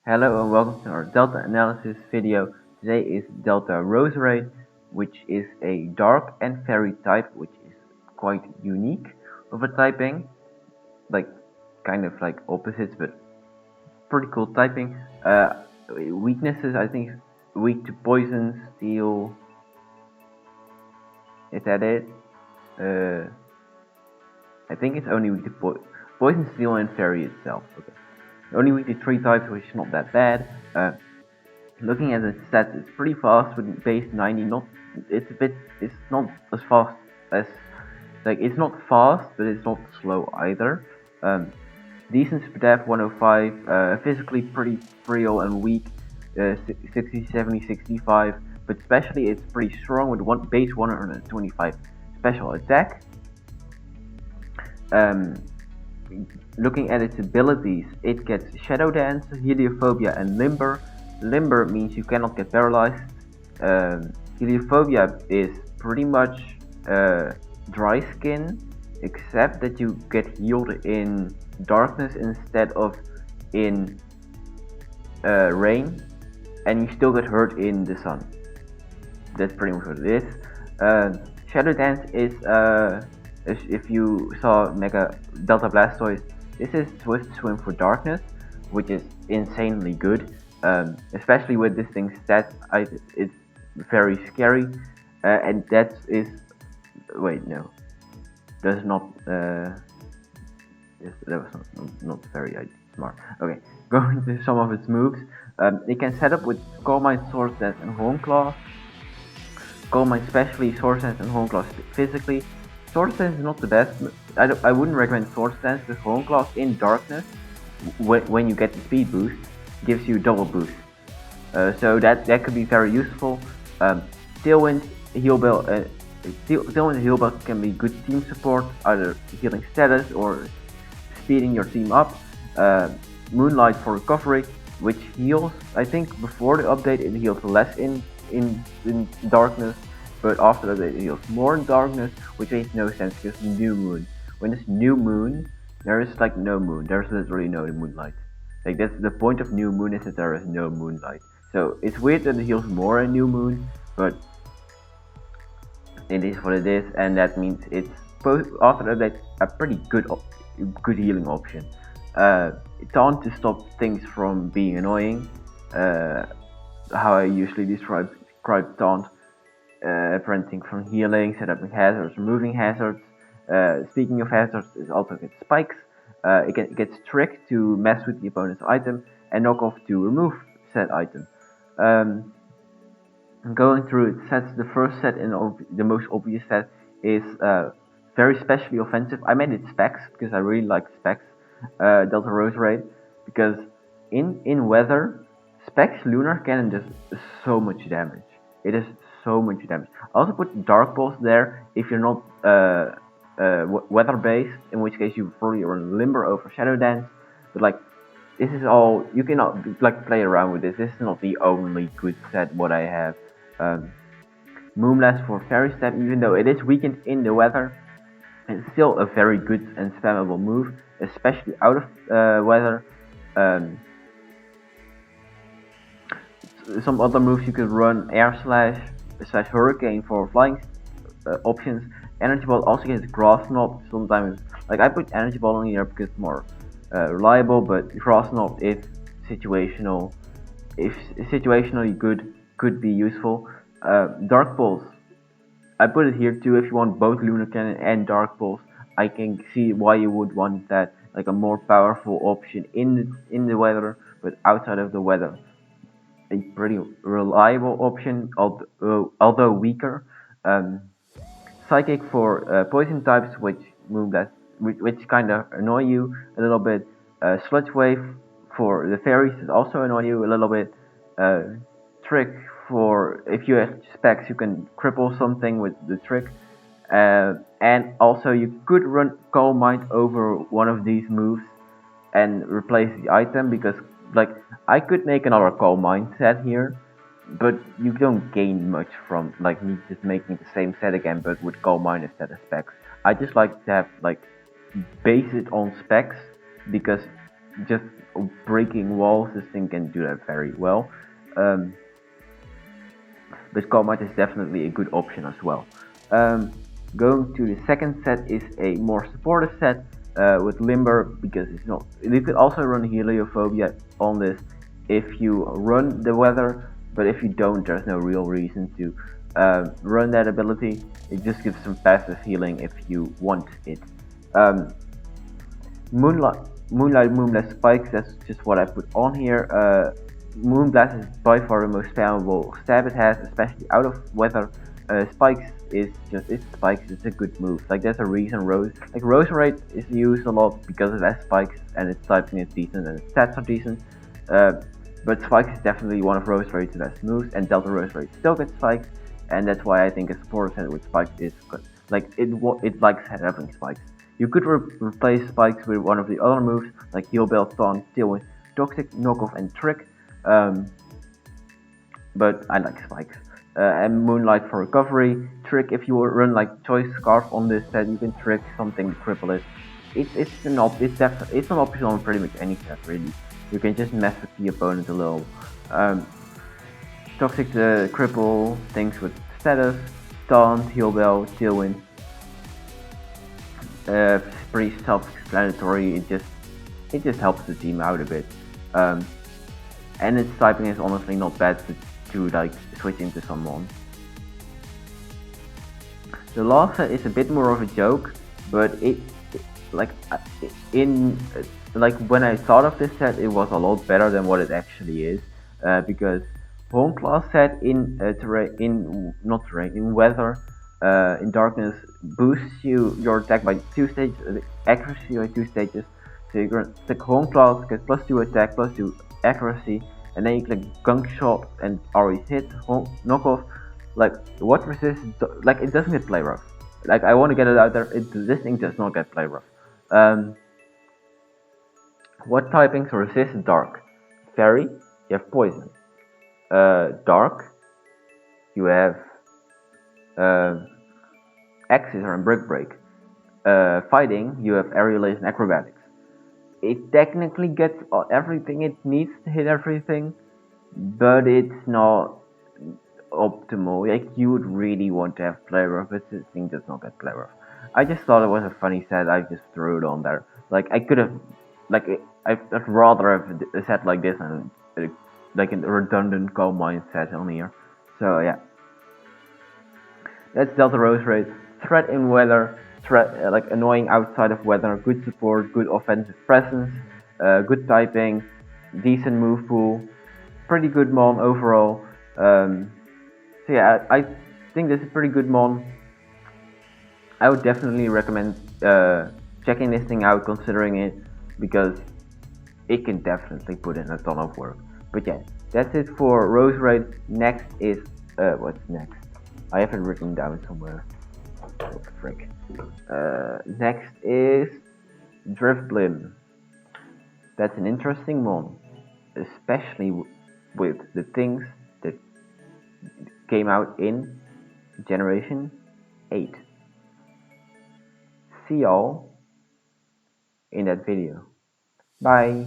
Hello and welcome to our Delta analysis video. Today is Delta Roserade, which is a dark and fairy type, which is quite unique of a typing. Like, kind of like opposites, but pretty cool typing. Weaknesses, I think, weak to poison, steel. Is that it? Uh, I think it's only weak to poison, steel, and fairy itself. Okay. Only weak to 3 types, which is not that bad. Looking at the stats, it's pretty fast with base 90. It's not as fast as, it's not fast, but it's not slow either. Decent stat 105, physically pretty frail and weak, 60, 70, 65, but especially it's pretty strong with base 125 special attack. Um, Looking at its abilities, it gets Shadow Dance, Heliophobia, and Limber. Limber means you cannot get paralyzed. Heliophobia is pretty much dry skin, except that you get healed in darkness instead of in rain, and you still get hurt in the sun. That's pretty much what it is. Shadow Dance is, if you saw Mega Delta Blastoise, this is Swift Swim for Darkness, which is insanely good. Especially with this thing's stats, it's very scary. And that is, wait, no, that's not. Yes, that was not very smart. Okay, going to some of its moves. It can set up with Calm Mind, Swords Dance, and Hornclaw. Calm Mind especially, Swords Dance, and Hornclaw physically. Swords Dance is not the best. I wouldn't recommend Swords Dance because Hornclaw in darkness, when you get the speed boost, gives you double boost. So that could be very useful. Tailwind, Heal Bell, Tailwind and Heal Bell can be good team support, either healing status or speeding your team up. Moonlight for recovery, which heals. I think before the update it heals less in darkness, but after that it heals more in darkness, which makes no sense because new moon. When it's new moon, there is like no moon. There's literally no moonlight. Like that's the point of new moon, is that there is no moonlight. So it's weird that it heals more in new moon, but it is what it is, and that means it's after that a pretty good healing option. Taunt to stop things from being annoying. How I usually describe taunt. Preventing from healing, setting hazards, removing hazards. Speaking of hazards, it also gets spikes. It gets trick to mess with the opponent's item, and knock off to remove said item. Going through its sets, the first set and the most obvious set is very specially offensive. I made it Specs because I really like Specs, Delta Roserade, because in weather, Specs Lunar Cannon does so much damage. It is so much damage. I also put Dark Pulse there if you're not weather based, in which case you probably run Limber over Shadow Dance. But like, this is all you cannot like play around with this. This is not the only good set what I have. Moonblast for Fairy Step, even though it is weakened in the weather, it's still a very good and spammable move, especially out of weather. Some other moves you could run Air Slash / Hurricane for flying options. Energy Ball also gets Grass Knot sometimes. Like I put Energy Ball in here because it's more reliable, but Grass Knot if situationally good, could be useful. Dark Pulse, I put it here too if you want both Lunar Cannon and Dark Pulse. I can see why you would want that, like a more powerful option in the weather, but outside of the weather, a pretty reliable option, although weaker. Psychic for poison types, which kind of annoy you a little bit. Sludge Wave for the fairies is also annoy you a little bit. Trick for if you have specs, you can cripple something with the trick. And also you could run Calm Mind over one of these moves and replace the item, because like I could make another Calm Mind set here, but you don't gain much from like me just making the same set again, but with Calm Mind instead of specs. I just like to have like base it on specs, because just breaking walls, this thing can do that very well. Um, but Combat is definitely a good option as well. Um, Going to the second set is a more supportive set with Limber, because it's not. You could also run Heliophobia on this if you run the weather, but if you don't, there's no real reason to run that ability. It just gives some passive healing if you want it. Um, Moonlight, Moonblast Spikes, that's just what I put on here. Moonblast is by far the most spammable stab it has, especially out of weather. Spikes is just, it's Spikes, it's a good move. Like, there's a reason Roserade is used a lot because it has spikes and its typing is decent and its stats are decent. Uh, but Spikes is definitely one of Roserade's best moves, and Delta Roserade still gets spikes, and that's why I think a support set with spikes is good. Like, it likes having spikes. You could replace spikes with one of the other moves, like Heal Bell, Taunt, Tailwind, Toxic, Knockoff, and Trick. But I like spikes. And Moonlight for recovery. Trick, if you run like Choice Scarf on this set, you can trick something to cripple it. It's an option on pretty much any set really. You can just mess with the opponent a little. Toxic to cripple things with status, Taunt, Heal Bell, Tailwind. Pretty self-explanatory. It just helps the team out a bit. And its typing is honestly not bad to like switch into someone. The last set is a bit more of a joke, but like when I thought of this set, it was a lot better than what it actually is, because Home Class set in in weather, in darkness, boosts your attack by 2 stages, accuracy by 2 stages. So you're gonna click Home Class, get +2 attack, +2 accuracy, and then you click Gunk Shot and always hit, knockoff. Like, what resistance? Like, it doesn't get play rough. Like, I want to get it out there. This thing does not get play rough. What typings resist dark? Fairy, you have poison. Dark, you have Axis and Brick Break. Fighting, you have Aerialation and Acrobatics. It technically gets everything it needs to hit everything, but it's not optimal. Like, you would really want to have play rough, but this thing does not get play rough. I just thought it was a funny set. I just threw it on there. Like, I could have, like, I'd rather have a set like this and like a redundant Gold Mine set on here. So yeah, that's Delta Roserade. Threat in weather, threat like annoying outside of weather, good support, good offensive presence, good typing, decent move pool, pretty good mon overall. So yeah, I think this is pretty good mon. I would definitely recommend checking this thing out, considering it, because it can definitely put in a ton of work. But yeah, that's it for Roserade. Next is what's next? I have it written down somewhere. Oh, frick. Next is Driftblim. That's an interesting mon, especially with the things that came out in Generation 8. See y'all in that video. Bye.